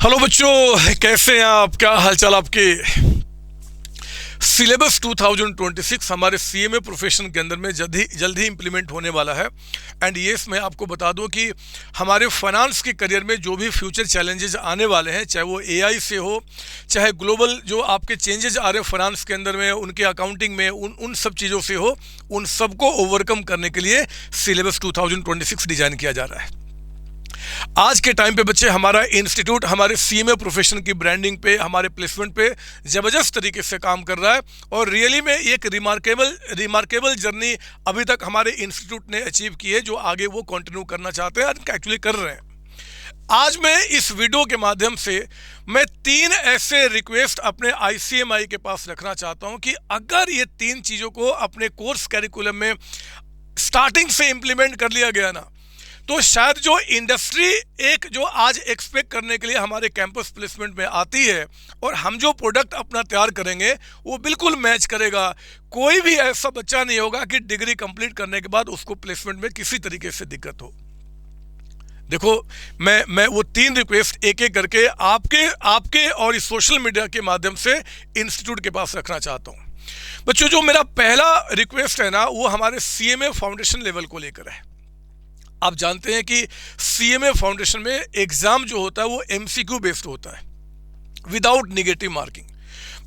Hello बच्चों, कैसे हैं आप? क्या हालचाल आपके? सिलेबस 2026 हमारे सीएमए प्रोफेशन के अंदर में जल्द ही इम्प्लीमेंट होने वाला है। एंड येस, मैं आपको बता दूं कि हमारे फाइनेंस के करियर में जो भी फ्यूचर चैलेंजेस आने वाले हैं, चाहे वो एआई से हो, चाहे ग्लोबल जो आपके चेंजेस आ रहे हैं फाइनेंस के अंदर में, उनके अकाउंटिंग में, उन सब चीज़ों से हो, उन सबको ओवरकम करने के लिए सिलेबस 2026 डिज़ाइन किया जा रहा है। आज के टाइम पे बच्चे, हमारा इंस्टीट्यूट हमारे सीएमए प्रोफेशन की ब्रांडिंग पे, हमारे प्लेसमेंट पे ज़बरदस्त तरीके से काम कर रहा है और रियली में एक रिमार्केबल जर्नी अभी तक हमारे इंस्टीट्यूट ने अचीव की है, जो आगे वो कंटिन्यू करना चाहते हैं और एक्चुअली कर रहे हैं। आज मैं इस वीडियो के माध्यम से मैं 3 ऐसे रिक्वेस्ट अपने आईसीएमआई के पास रखना चाहता हूं कि अगर ये 3 चीज़ों को अपने कोर्स कैरिकुलम में स्टार्टिंग से इम्प्लीमेंट कर लिया गया ना, तो शायद जो इंडस्ट्री एक जो आज एक्सपेक्ट करने के लिए हमारे कैंपस प्लेसमेंट में आती है और हम जो प्रोडक्ट अपना तैयार करेंगे वो बिल्कुल मैच करेगा। कोई भी ऐसा बच्चा नहीं होगा कि डिग्री कंप्लीट करने के बाद उसको प्लेसमेंट में किसी तरीके से दिक्कत हो। देखो, मैं वो 3 रिक्वेस्ट एक एक करके आपके और इस सोशल मीडिया के माध्यम से इंस्टीट्यूट के पास रखना चाहता हूँ। बच्चों, जो मेरा पहला रिक्वेस्ट है ना, वो हमारे सीएमए फाउंडेशन लेवल को लेकर है। आप जानते हैं कि सीएमए फाउंडेशन में एग्जाम जो होता है वो एमसीक्यू बेस्ड होता है, विदाउट नेगेटिव मार्किंग।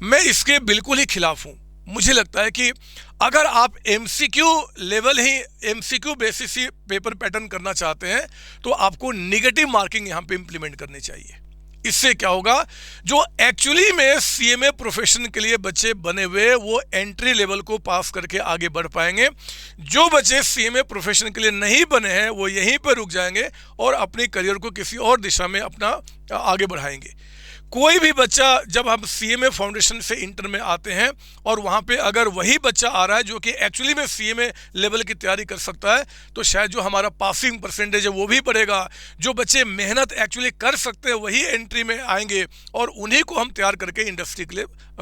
मैं इसके बिल्कुल ही खिलाफ हूं। मुझे लगता है कि अगर आप एमसीक्यू लेवल ही, एमसीक्यू बेसिस ही पेपर पैटर्न करना चाहते हैं, तो आपको नेगेटिव मार्किंग यहां पे इंप्लीमेंट करनी चाहिए। इससे क्या होगा, जो एक्चुअली में सीएमए प्रोफेशन के लिए बच्चे बने हुए, वो एंट्री लेवल को पास करके आगे बढ़ पाएंगे। जो बच्चे सीएमए प्रोफेशन के लिए नहीं बने हैं, वो यहीं पर रुक जाएंगे और अपने करियर को किसी और दिशा में अपना आगे बढ़ाएंगे। कोई भी बच्चा, जब हम सीएमए फाउंडेशन से इंटर में आते हैं और वहाँ पे अगर वही बच्चा आ रहा है जो कि एक्चुअली में सीएमए लेवल की तैयारी कर सकता है, तो शायद जो हमारा पासिंग परसेंटेज है वो भी बढ़ेगा। जो बच्चे मेहनत एक्चुअली कर सकते हैं वही एंट्री में आएंगे और उन्हीं को हम तैयार करके इंडस्ट्री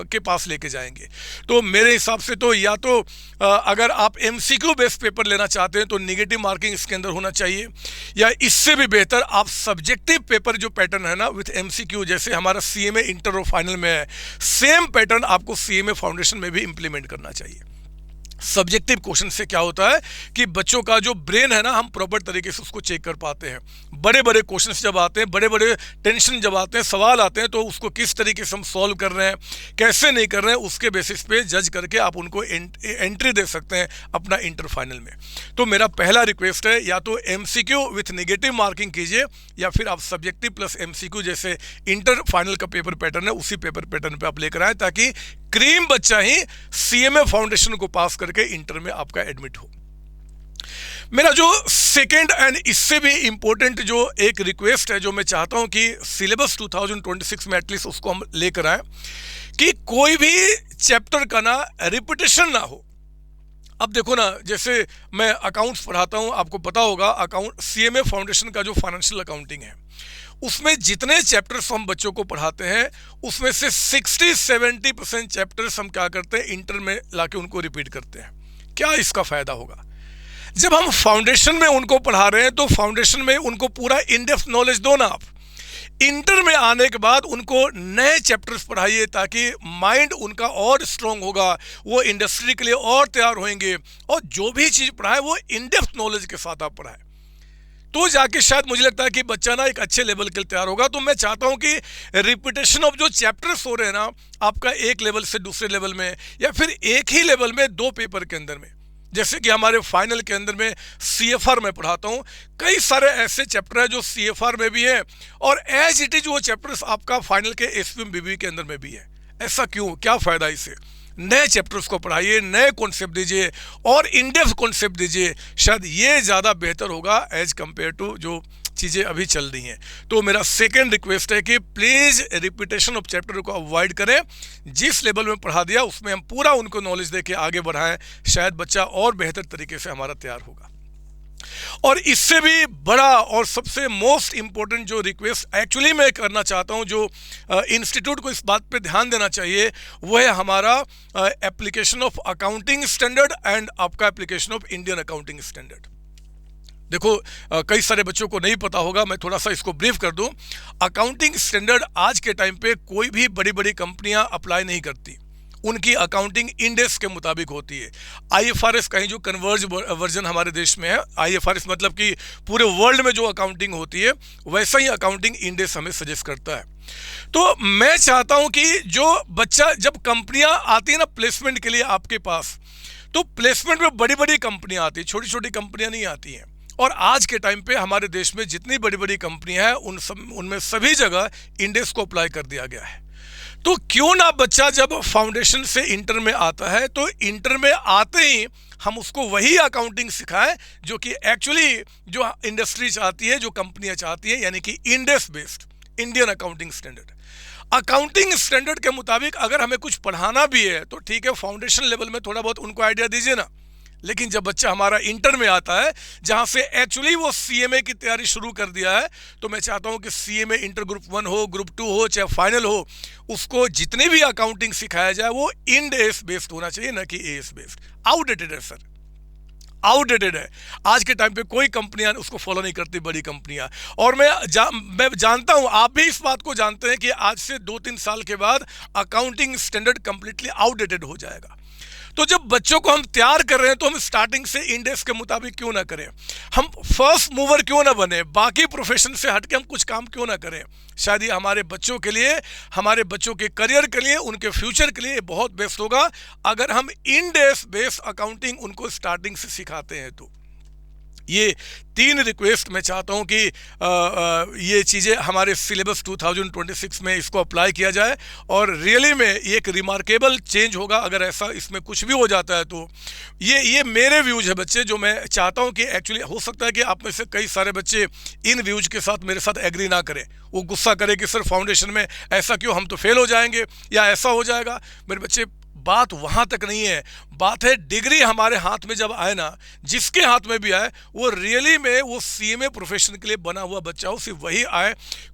के पास लेके जाएंगे। तो मेरे हिसाब से तो या तो अगर आप एमसीक्यू बेस्ड पेपर लेना चाहते हैं तो नेगेटिव मार्किंग इसके अंदर होना चाहिए, या इससे भी बेहतर आप सब्जेक्टिव पेपर जो पैटर्न है ना विथ एमसीक्यू, जैसे हमारा सीएमए इंटर और फाइनल में है, सेम पैटर्न आपको सीएमए फाउंडेशन में भी इंप्लीमेंट करना चाहिए। सब्जेक्टिव क्वेश्चन से क्या होता है कि बच्चों का जो ब्रेन है ना, हम प्रॉपर तरीके से उसको चेक कर पाते हैं। बड़े बड़े क्वेश्चंस जब आते हैं, बड़े बड़े टेंशन जब आते हैं, सवाल आते हैं, तो उसको किस तरीके से हम सॉल्व कर रहे हैं, कैसे नहीं कर रहे हैं, उसके बेसिस पे जज करके आप उनको एंट्री दे सकते हैं अपना इंटर फाइनल में। तो मेरा पहला रिक्वेस्ट है, या तो एमसीक्यू विथ नेगेटिव मार्किंग कीजिए, या फिर आप सब्जेक्टिव प्लस एमसीक्यू जैसे इंटर फाइनल का पेपर पैटर्न है उसी पेपर पैटर्न पे आप लेकर आए, ताकि क्रीम बच्चा ही सीएमए फाउंडेशन को पास करके इंटर में आपका एडमिट हो। मेरा जो सेकेंड एंड इससे भी इंपॉर्टेंट जो एक रिक्वेस्ट है, जो मैं चाहता हूं कि सिलेबस 2026 में एटलीस्ट उसको हम लेकर आए, कि कोई भी चैप्टर का ना रिपीटेशन ना हो। अब देखो ना, जैसे मैं अकाउंट्स पढ़ाता हूं, आपको पता होगा अकाउंट सीएमए फाउंडेशन का जो फाइनेंशियल अकाउंटिंग है, उसमें जितने चैप्टर्स हम बच्चों को पढ़ाते हैं, उसमें से 60-70% चैप्टर्स हम क्या करते हैं, इंटर में लाके उनको रिपीट करते हैं। क्या इसका फायदा होगा? जब हम फाउंडेशन में उनको पढ़ा रहे हैं तो फाउंडेशन में उनको पूरा इन डेप्थ नॉलेज दो ना आप। इंटर में आने के बाद उनको नए चैप्टर्स पढ़ाइए, ताकि माइंड उनका और स्ट्रांग होगा, वो इंडस्ट्री के लिए और तैयार होंगे, और जो भी चीज़ पढ़ाए वो इन डेप्थ नॉलेज के साथ आप पढ़ाए, तो जाके शायद मुझे लगता है कि बच्चा ना एक अच्छे लेवल के लिए तैयार होगा। तो मैं चाहता हूं कि रिपीटेशन ऑफ जो चैप्टर्स हो रहे हैं ना, आपका एक लेवल से दूसरे लेवल में, या फिर एक ही लेवल में 2 पेपर के अंदर में, जैसे कि हमारे फाइनल के अंदर में सीएफआर में पढ़ाता हूं, कई सारे ऐसे चैप्टर है जो सीएफआर में भी है, और एज इट इज वो चैप्टर्स आपका फाइनल के एसपीएम के अंदर में भी है। ऐसा क्यों? क्या फायदा इससे? नए चैप्टर्स को पढ़ाइए, नए कॉन्सेप्ट दीजिए और इन डेप्थ कॉन्सेप्ट दीजिए। शायद ये ज़्यादा बेहतर होगा एज कंपेयर टू जो चीज़ें अभी चल रही हैं। तो मेरा सेकंड रिक्वेस्ट है कि प्लीज़ रिपीटेशन ऑफ चैप्टर को अवॉइड करें। जिस लेवल में पढ़ा दिया उसमें हम पूरा उनको नॉलेज दे के आगे बढ़ाएं, शायद बच्चा और बेहतर तरीके से हमारा तैयार होगा। और इससे भी बड़ा और सबसे मोस्ट इंपॉर्टेंट जो रिक्वेस्ट एक्चुअली मैं करना चाहता हूं, जो इंस्टीट्यूट को इस बात पे ध्यान देना चाहिए, वो है हमारा application of accounting standard and आपका application of Indian accounting standard. देखो कई सारे बच्चों को नहीं पता होगा, मैं थोड़ा सा इसको ब्रीफ कर दूं। अकाउंटिंग स्टैंडर्ड आज के टाइम पे कोई भी बड़ी बड़ी कंपनियां अप्लाई नहीं करती, उनकी अकाउंटिंग इंडेक्स के मुताबिक होती है। आईएफआरएस कहीं जो कन्वर्ज वर्जन हमारे देश में है, आईएफआरएस मतलब कि पूरे वर्ल्ड में जो अकाउंटिंग होती है वैसा ही अकाउंटिंग इंडेक्स हमें सजेस्ट करता है। तो मैं चाहता हूं कि जो बच्चा, जब कंपनियां आती है ना प्लेसमेंट के लिए आपके पास, तो प्लेसमेंट में बड़ी बड़ी कंपनियां आती है, छोटी छोटी कंपनियां नहीं आती हैं। और आज के टाइम पे हमारे देश में जितनी बड़ी बड़ी कंपनियां हैं उनमें सभी जगह इंडेक्स को अप्लाई कर दिया गया है। तो क्यों ना बच्चा जब फाउंडेशन से इंटर में आता है तो इंटर में आते ही हम उसको वही अकाउंटिंग सिखाएं जो कि एक्चुअली जो इंडस्ट्री चाहती है, जो कंपनियां चाहती है, यानी कि index based Indian accounting standard. Accounting standard के मुताबिक अगर हमें कुछ पढ़ाना भी है तो ठीक है, फाउंडेशन लेवल में थोड़ा बहुत उनको आइडिया दीजिए ना। लेकिन जब बच्चा हमारा इंटर में आता है जहां से एक्चुअली वो सीएमए की तैयारी शुरू कर दिया है, तो मैं चाहता हूं कि सीएमए इंटर ग्रुप 1 हो, ग्रुप 2 हो, चाहे फाइनल हो, उसको जितनी भी अकाउंटिंग सिखाया जाए वो इंडेक्स बेस्ड होना चाहिए, ना कि एएस बेस्ड। आउटडेटेड है सर, आउटडेटेड है। आज के टाइम पे कोई कंपनियां उसको फॉलो नहीं करती, बड़ी कंपनियां। और मैं जानता हूं, आप भी इस बात को जानते हैं कि आज से 2-3 साल के बाद अकाउंटिंग स्टैंडर्ड कंप्लीटली आउटडेटेड हो जाएगा। तो जब बच्चों को हम तैयार कर रहे हैं तो हम स्टार्टिंग से इंडेक्स के मुताबिक क्यों ना करें, हम फर्स्ट मूवर क्यों ना बने, बाकी प्रोफेशन से हटके हम कुछ काम क्यों ना करें। शायद ये हमारे बच्चों के लिए, हमारे बच्चों के करियर के लिए, उनके फ्यूचर के लिए बहुत बेस्ट होगा अगर हम इंडेक्स बेस्ड अकाउंटिंग उनको स्टार्टिंग से सिखाते हैं। तो ये 3 रिक्वेस्ट मैं चाहता हूं कि ये चीज़ें हमारे सिलेबस 2026 में इसको अप्लाई किया जाए, और रियली में ये एक रिमार्केबल चेंज होगा अगर ऐसा इसमें कुछ भी हो जाता है। तो ये मेरे व्यूज है बच्चे, जो मैं चाहता हूं कि एक्चुअली हो सकता है कि आप में से कई सारे बच्चे इन व्यूज के साथ मेरे साथ एग्री ना करें, वो गुस्सा करें कि सर फाउंडेशन में ऐसा क्यों, हम तो फेल हो जाएंगे या ऐसा हो जाएगा। मेरे बच्चे, बात वहां तक नहीं है, बात है डिग्री हमारे हाथ में जब आए ना, जिसके हाथ में भी आए वो रियली में वो सीएमए प्रोफेशन के लिए बना हुआ बच्चा हो, सिर्फ वही आए।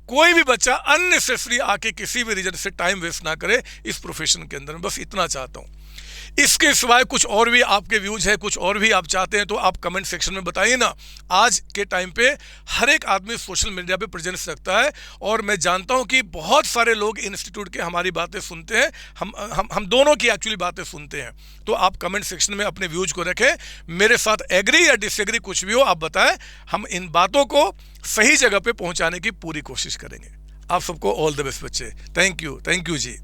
कोई भी बच्चा अननेसेसरी आके किसी भी रीजन से टाइम वेस्ट ना करे इस प्रोफेशन के अंदर, बस इतना चाहता हूं। इसके सिवाय कुछ और भी आपके व्यूज है, कुछ और भी आप चाहते हैं तो आप कमेंट सेक्शन में बताइए ना। आज के टाइम पे हर एक आदमी सोशल मीडिया पे प्रेजेंस रखता है, और मैं जानता हूं कि बहुत सारे लोग इंस्टीट्यूट के हमारी बातें सुनते हैं, हम दोनों की एक्चुअली बातें सुनते हैं। तो आप कमेंट सेक्शन में अपने व्यूज को रखें, मेरे साथ एग्री या डिसएग्री कुछ भी हो आप बताएं, हम इन बातों को सही जगह पे पहुंचाने की पूरी कोशिश करेंगे। आप सबको ऑल द बेस्ट बच्चे। Thank you ji.